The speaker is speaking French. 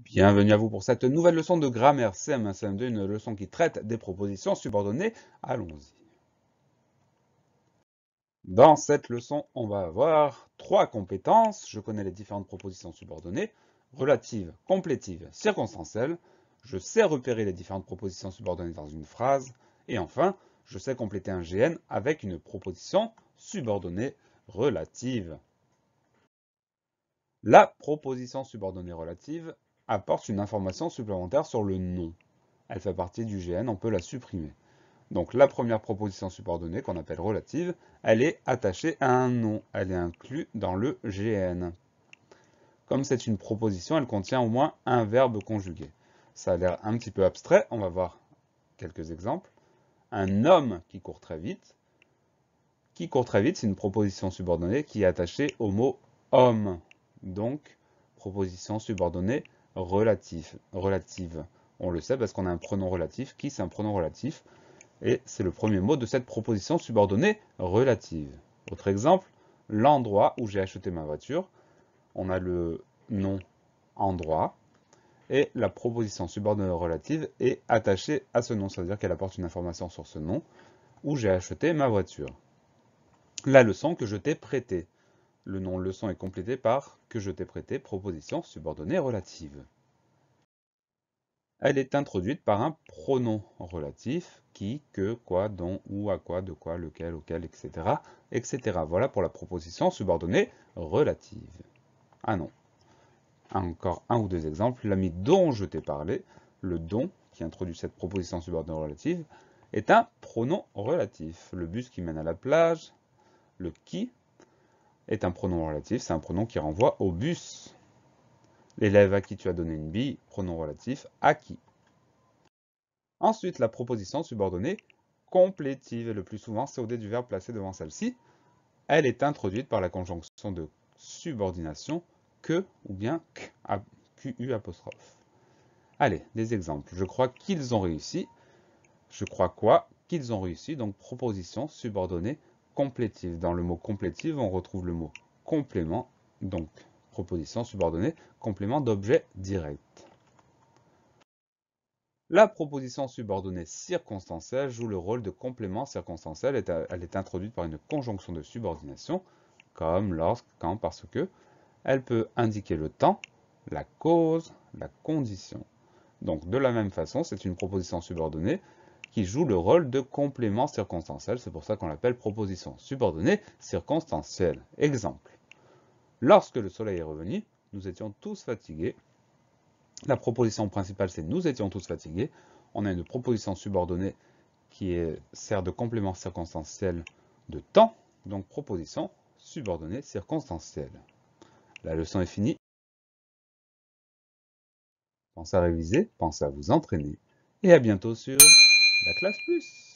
Bienvenue à vous pour cette nouvelle leçon de grammaire CM1 CM2, une leçon qui traite des propositions subordonnées. Allons-y. Dans cette leçon, on va avoir 3 compétences. Je connais les différentes propositions subordonnées, relatives, complétives, circonstancielles. Je sais repérer les différentes propositions subordonnées dans une phrase. Et enfin, je sais compléter un GN avec une proposition subordonnée relative. La proposition subordonnée relative apporte une information supplémentaire sur le nom. Elle fait partie du GN, on peut la supprimer. Donc la première proposition subordonnée, qu'on appelle relative, elle est attachée à un nom, elle est inclue dans le GN. Comme c'est une proposition, elle contient au moins un verbe conjugué. Ça a l'air un petit peu abstrait, on va voir quelques exemples. Un homme qui court très vite. Qui court très vite, c'est une proposition subordonnée qui est attachée au mot homme. Donc, proposition subordonnée relative. On le sait parce qu'on a un pronom relatif. Qui, c'est un pronom relatif. Et c'est le premier mot de cette proposition subordonnée relative. Autre exemple, l'endroit où j'ai acheté ma voiture. On a le nom endroit. Et la proposition subordonnée relative est attachée à ce nom. C'est-à-dire qu'elle apporte une information sur ce nom où j'ai acheté ma voiture. La leçon que je t'ai prêtée. Le nom leçon est complété par que je t'ai prêté, proposition subordonnée relative. Elle est introduite par un pronom relatif, qui, que, quoi, dont, où, à quoi, de quoi, lequel, auquel, etc., etc. Voilà pour la proposition subordonnée relative. Ah non. Encore un ou deux exemples. L'ami dont je t'ai parlé, le dont, qui introduit cette proposition subordonnée relative, est un pronom relatif. Le bus qui mène à la plage, le qui, est un pronom relatif, c'est un pronom qui renvoie au bus. L'élève à qui tu as donné une bille, pronom relatif, à qui. Ensuite, la proposition subordonnée complétive, et le plus souvent COD du verbe placé devant celle-ci, elle est introduite par la conjonction de subordination que ou bien QU apostrophe. Allez, des exemples. Je crois qu'ils ont réussi. Je crois quoi? Qu'ils ont réussi. Donc proposition subordonnée complétive. Dans le mot complétive, on retrouve le mot complément. Donc proposition subordonnée complément d'objet direct. La proposition subordonnée circonstancielle joue le rôle de complément circonstanciel. Elle est introduite par une conjonction de subordination, comme lorsque, quand, parce que. Elle peut indiquer le temps, la cause, la condition. Donc de la même façon, c'est une proposition subordonnée qui joue le rôle de complément circonstanciel. C'est pour ça qu'on l'appelle proposition subordonnée circonstancielle. Exemple. Lorsque le soleil est revenu, nous étions tous fatigués. La proposition principale, c'est nous étions tous fatigués. On a une proposition subordonnée qui sert de complément circonstanciel de temps, donc proposition subordonnée circonstancielle. La leçon est finie. Pensez à réviser, pensez à vous entraîner, et à bientôt sur la classe plus.